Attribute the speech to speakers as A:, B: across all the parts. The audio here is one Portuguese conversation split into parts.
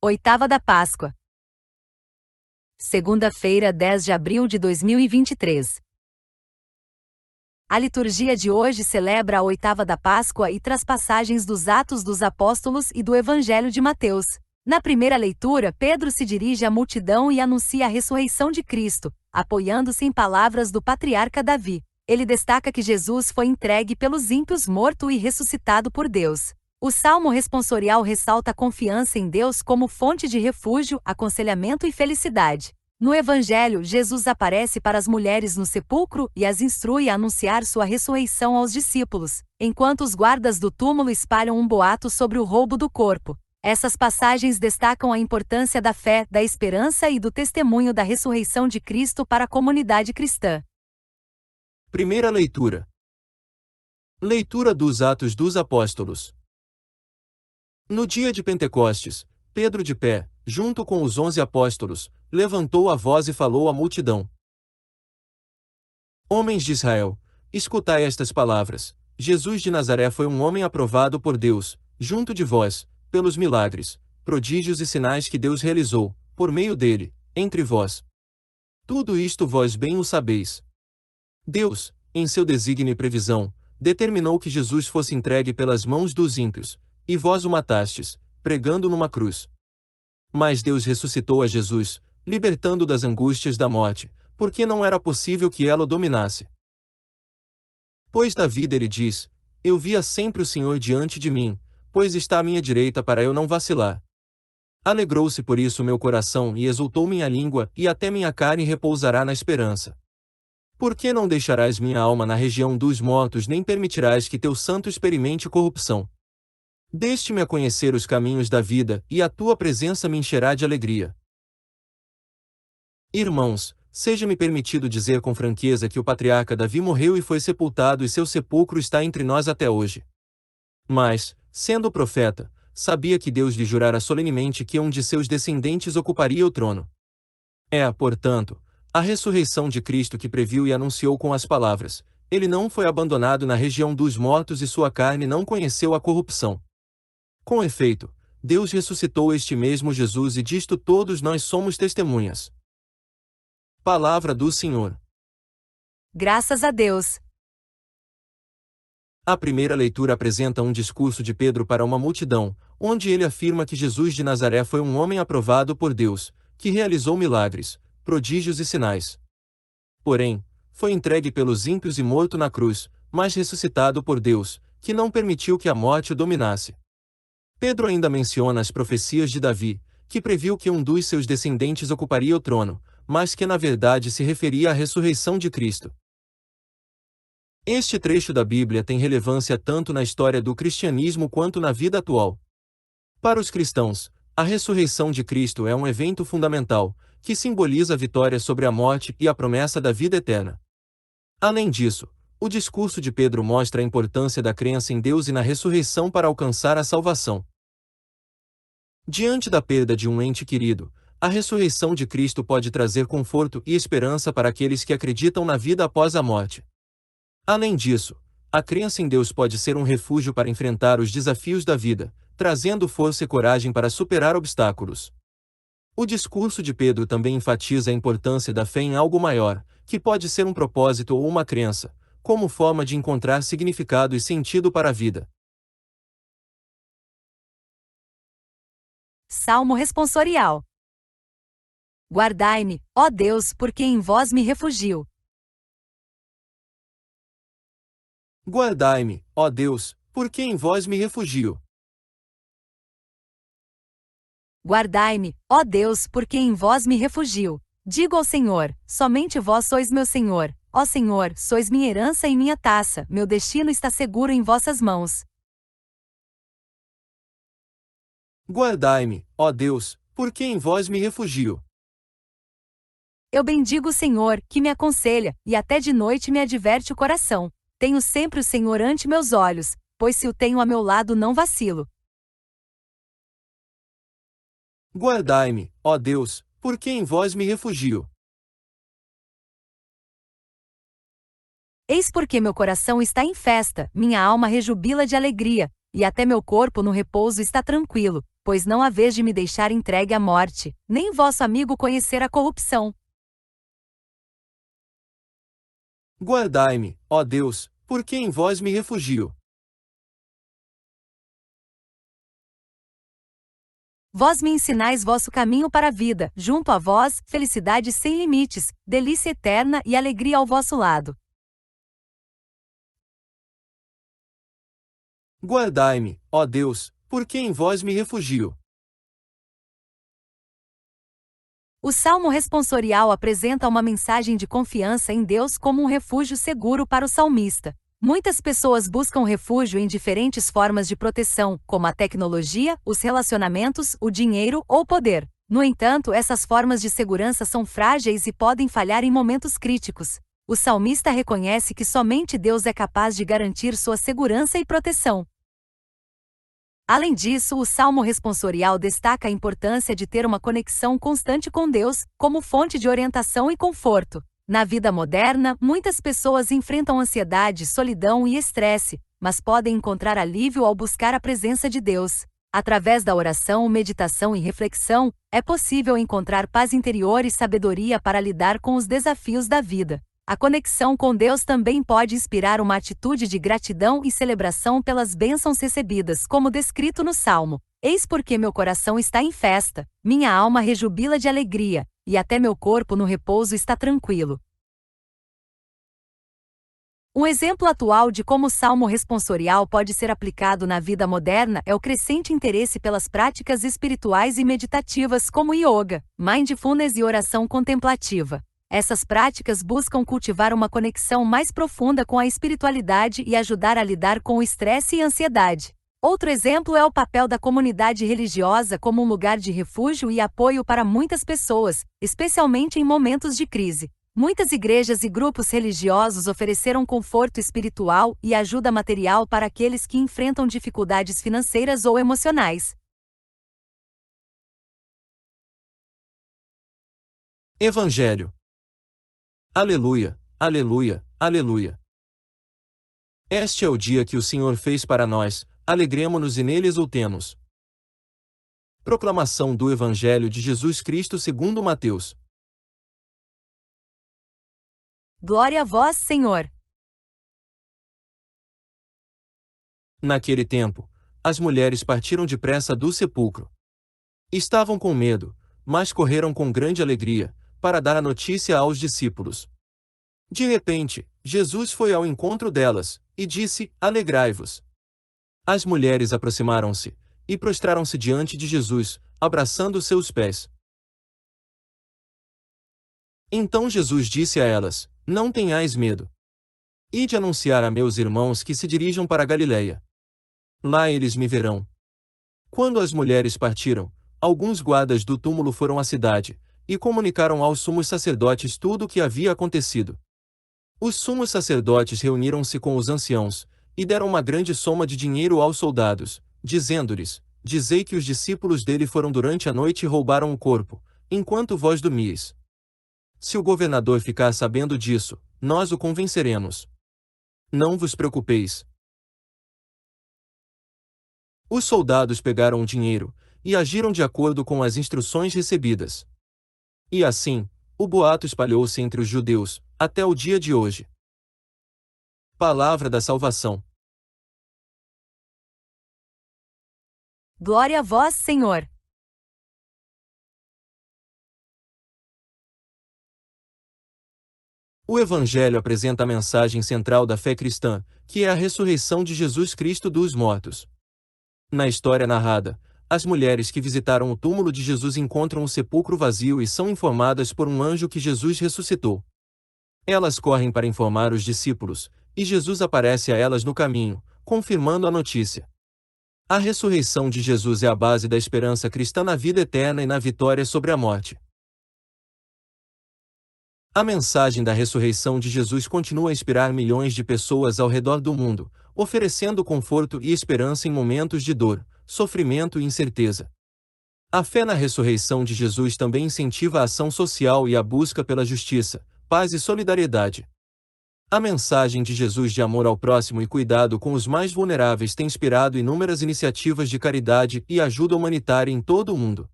A: Oitava da Páscoa. Segunda-feira, 10 de abril de 2023. A liturgia de hoje celebra a oitava da Páscoa e traz passagens dos Atos dos Apóstolos e do Evangelho de Mateus. Na primeira leitura, Pedro se dirige à multidão e anuncia a ressurreição de Cristo, apoiando-se em palavras do patriarca Davi. Ele destaca que Jesus foi entregue pelos ímpios, morto e ressuscitado por Deus. O Salmo responsorial ressalta a confiança em Deus como fonte de refúgio, aconselhamento e felicidade. No Evangelho, Jesus aparece para as mulheres no sepulcro e as instrui a anunciar sua ressurreição aos discípulos, enquanto os guardas do túmulo espalham um boato sobre o roubo do corpo. Essas passagens destacam a importância da fé, da esperança e do testemunho da ressurreição de Cristo para a comunidade cristã.
B: Primeira leitura. Leitura dos Atos dos Apóstolos. No dia de Pentecostes, Pedro de pé, junto com os 11 apóstolos, levantou a voz e falou à multidão. Homens de Israel, escutai estas palavras. Jesus de Nazaré foi um homem aprovado por Deus, junto de vós, pelos milagres, prodígios e sinais que Deus realizou, por meio dele, entre vós. Tudo isto vós bem o sabeis. Deus, em seu desígnio e previsão, determinou que Jesus fosse entregue pelas mãos dos ímpios, e vós o matastes, pregando numa cruz. Mas Deus ressuscitou a Jesus, libertando das angústias da morte, porque não era possível que ela o dominasse. Pois da vida ele diz, eu via sempre o Senhor diante de mim, pois está à minha direita para eu não vacilar. Alegrou-se por isso meu coração e exultou minha língua, e até minha carne repousará na esperança. Por que não deixarás minha alma na região dos mortos nem permitirás que teu santo experimente corrupção? Deste-me a conhecer os caminhos da vida, e a tua presença me encherá de alegria. Irmãos, seja-me permitido dizer com franqueza que o patriarca Davi morreu e foi sepultado e seu sepulcro está entre nós até hoje. Mas, sendo profeta, sabia que Deus lhe jurara solenemente que um de seus descendentes ocuparia o trono. É, portanto, a ressurreição de Cristo que previu e anunciou com as palavras, ele não foi abandonado na região dos mortos e sua carne não conheceu a corrupção. Com efeito, Deus ressuscitou este mesmo Jesus e disto todos nós somos testemunhas. Palavra do Senhor.
A: Graças a Deus.
B: A primeira leitura apresenta um discurso de Pedro para uma multidão, onde ele afirma que Jesus de Nazaré foi um homem aprovado por Deus, que realizou milagres, prodígios e sinais. Porém, foi entregue pelos ímpios e morto na cruz, mas ressuscitado por Deus, que não permitiu que a morte o dominasse. Pedro ainda menciona as profecias de Davi, que previu que um dos seus descendentes ocuparia o trono, mas que na verdade se referia à ressurreição de Cristo. Este trecho da Bíblia tem relevância tanto na história do cristianismo quanto na vida atual. Para os cristãos, a ressurreição de Cristo é um evento fundamental, que simboliza a vitória sobre a morte e a promessa da vida eterna. Além disso, o discurso de Pedro mostra a importância da crença em Deus e na ressurreição para alcançar a salvação. Diante da perda de um ente querido, a ressurreição de Cristo pode trazer conforto e esperança para aqueles que acreditam na vida após a morte. Além disso, a crença em Deus pode ser um refúgio para enfrentar os desafios da vida, trazendo força e coragem para superar obstáculos. O discurso de Pedro também enfatiza a importância da fé em algo maior, que pode ser um propósito ou uma crença, como forma de encontrar significado e sentido para a vida.
A: Salmo responsorial. Guardai-me, ó Deus, porque em vós me refugio.
B: Guardai-me, ó Deus, porque em vós me refugio.
A: Guardai-me, ó Deus, porque em vós me refugio. Digo ao Senhor, somente vós sois meu Senhor. Ó Senhor, sois minha herança e minha taça, meu destino está seguro em vossas mãos.
B: Guardai-me, ó Deus, porque em vós me refugio.
A: Eu bendigo o Senhor, que me aconselha, e até de noite me adverte o coração. Tenho sempre o Senhor ante meus olhos, pois se o tenho a meu lado não vacilo.
B: Guardai-me, ó Deus, porque em vós me refugio.
A: Eis porque meu coração está em festa, minha alma rejubila de alegria, e até meu corpo no repouso está tranquilo, pois não há vez de me deixar entregue à morte, nem vosso amigo conhecer a corrupção.
B: Guardai-me, ó Deus, porque em vós me refugio.
A: Vós me ensinais vosso caminho para a vida, junto a vós, felicidade sem limites, delícia eterna e alegria ao vosso lado.
B: Guardai-me, ó Deus, porque em vós me refugio.
A: O Salmo responsorial apresenta uma mensagem de confiança em Deus como um refúgio seguro para o salmista. Muitas pessoas buscam refúgio em diferentes formas de proteção, como a tecnologia, os relacionamentos, o dinheiro ou o poder. No entanto, essas formas de segurança são frágeis e podem falhar em momentos críticos. O salmista reconhece que somente Deus é capaz de garantir sua segurança e proteção. Além disso, o Salmo responsorial destaca a importância de ter uma conexão constante com Deus, como fonte de orientação e conforto. Na vida moderna, muitas pessoas enfrentam ansiedade, solidão e estresse, mas podem encontrar alívio ao buscar a presença de Deus. Através da oração, meditação e reflexão, é possível encontrar paz interior e sabedoria para lidar com os desafios da vida. A conexão com Deus também pode inspirar uma atitude de gratidão e celebração pelas bênçãos recebidas, como descrito no Salmo. Eis porque meu coração está em festa, minha alma rejubila de alegria, e até meu corpo no repouso está tranquilo. Um exemplo atual de como o Salmo responsorial pode ser aplicado na vida moderna é o crescente interesse pelas práticas espirituais e meditativas como yoga, mindfulness e oração contemplativa. Essas práticas buscam cultivar uma conexão mais profunda com a espiritualidade e ajudar a lidar com o estresse e ansiedade. Outro exemplo é o papel da comunidade religiosa como um lugar de refúgio e apoio para muitas pessoas, especialmente em momentos de crise. Muitas igrejas e grupos religiosos ofereceram conforto espiritual e ajuda material para aqueles que enfrentam dificuldades financeiras ou emocionais.
B: Evangelho. Aleluia, aleluia, aleluia. Este é o dia que o Senhor fez para nós, alegremo-nos e nele exultemos. Proclamação do Evangelho de Jesus Cristo segundo Mateus.
A: Glória a vós, Senhor.
B: Naquele tempo, as mulheres partiram depressa do sepulcro. Estavam com medo, mas correram com grande alegria, para dar a notícia aos discípulos. De repente, Jesus foi ao encontro delas, e disse: Alegrai-vos. As mulheres aproximaram-se, e prostraram-se diante de Jesus, abraçando seus pés. Então Jesus disse a elas: Não tenhais medo. Ide anunciar a meus irmãos que se dirijam para a Galileia. Lá eles me verão. Quando as mulheres partiram, alguns guardas do túmulo foram à cidade, e comunicaram aos sumos sacerdotes tudo o que havia acontecido. Os sumos sacerdotes reuniram-se com os anciãos, e deram uma grande soma de dinheiro aos soldados, dizendo-lhes: Dizei que os discípulos dele foram durante a noite e roubaram o corpo, enquanto vós dormíeis. Se o governador ficar sabendo disso, nós o convenceremos. Não vos preocupeis. Os soldados pegaram o dinheiro, e agiram de acordo com as instruções recebidas. E assim, o boato espalhou-se entre os judeus, até o dia de hoje. Palavra da salvação.
A: Glória a vós, Senhor.
B: O Evangelho apresenta a mensagem central da fé cristã, que é a ressurreição de Jesus Cristo dos mortos. Na história narrada, as mulheres que visitaram o túmulo de Jesus encontram o sepulcro vazio e são informadas por um anjo que Jesus ressuscitou. Elas correm para informar os discípulos, e Jesus aparece a elas no caminho, confirmando a notícia. A ressurreição de Jesus é a base da esperança cristã na vida eterna e na vitória sobre a morte. A mensagem da ressurreição de Jesus continua a inspirar milhões de pessoas ao redor do mundo, oferecendo conforto e esperança em momentos de dor, sofrimento e incerteza. A fé na ressurreição de Jesus também incentiva a ação social e a busca pela justiça, paz e solidariedade. A mensagem de Jesus de amor ao próximo e cuidado com os mais vulneráveis tem inspirado inúmeras iniciativas de caridade e ajuda humanitária em todo o mundo.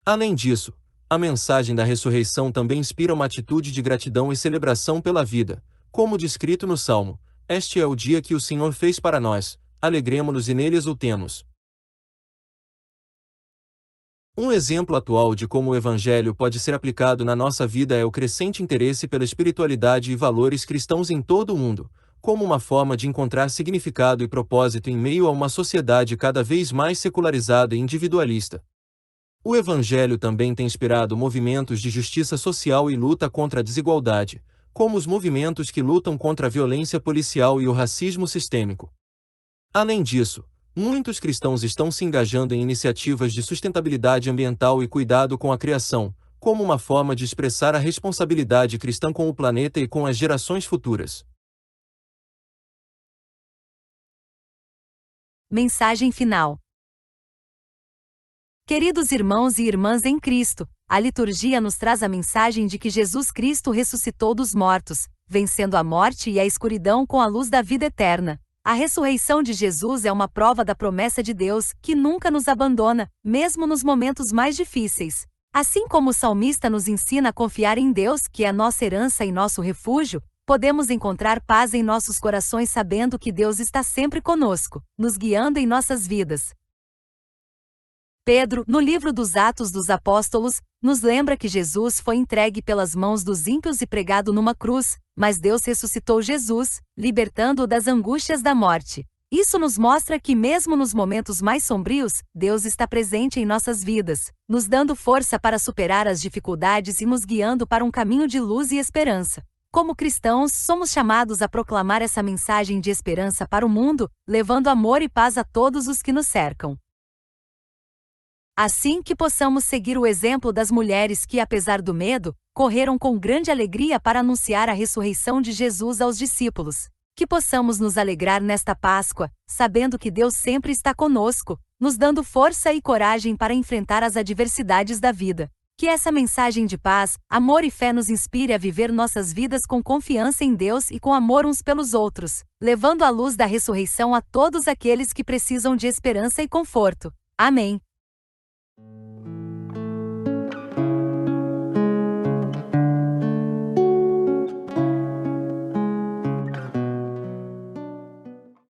B: Além disso, a mensagem da ressurreição também inspira uma atitude de gratidão e celebração pela vida, como descrito no Salmo: "Este é o dia que o Senhor fez para nós, alegremo-nos e nele exultemos." Um exemplo atual de como o Evangelho pode ser aplicado na nossa vida é o crescente interesse pela espiritualidade e valores cristãos em todo o mundo, como uma forma de encontrar significado e propósito em meio a uma sociedade cada vez mais secularizada e individualista. O Evangelho também tem inspirado movimentos de justiça social e luta contra a desigualdade, como os movimentos que lutam contra a violência policial e o racismo sistêmico. Além disso, muitos cristãos estão se engajando em iniciativas de sustentabilidade ambiental e cuidado com a criação, como uma forma de expressar a responsabilidade cristã com o planeta e com as gerações futuras.
A: Mensagem final. Queridos irmãos e irmãs em Cristo, a liturgia nos traz a mensagem de que Jesus Cristo ressuscitou dos mortos, vencendo a morte e a escuridão com a luz da vida eterna. A ressurreição de Jesus é uma prova da promessa de Deus, que nunca nos abandona, mesmo nos momentos mais difíceis. Assim como o salmista nos ensina a confiar em Deus, que é nossa herança e nosso refúgio, podemos encontrar paz em nossos corações sabendo que Deus está sempre conosco, nos guiando em nossas vidas. Pedro, no livro dos Atos dos Apóstolos, nos lembra que Jesus foi entregue pelas mãos dos ímpios e pregado numa cruz, mas Deus ressuscitou Jesus, libertando-o das angústias da morte. Isso nos mostra que mesmo nos momentos mais sombrios, Deus está presente em nossas vidas, nos dando força para superar as dificuldades e nos guiando para um caminho de luz e esperança. Como cristãos, somos chamados a proclamar essa mensagem de esperança para o mundo, levando amor e paz a todos os que nos cercam. Assim que possamos seguir o exemplo das mulheres que, apesar do medo, correram com grande alegria para anunciar a ressurreição de Jesus aos discípulos. Que possamos nos alegrar nesta Páscoa, sabendo que Deus sempre está conosco, nos dando força e coragem para enfrentar as adversidades da vida. Que essa mensagem de paz, amor e fé nos inspire a viver nossas vidas com confiança em Deus e com amor uns pelos outros, levando a luz da ressurreição a todos aqueles que precisam de esperança e conforto. Amém.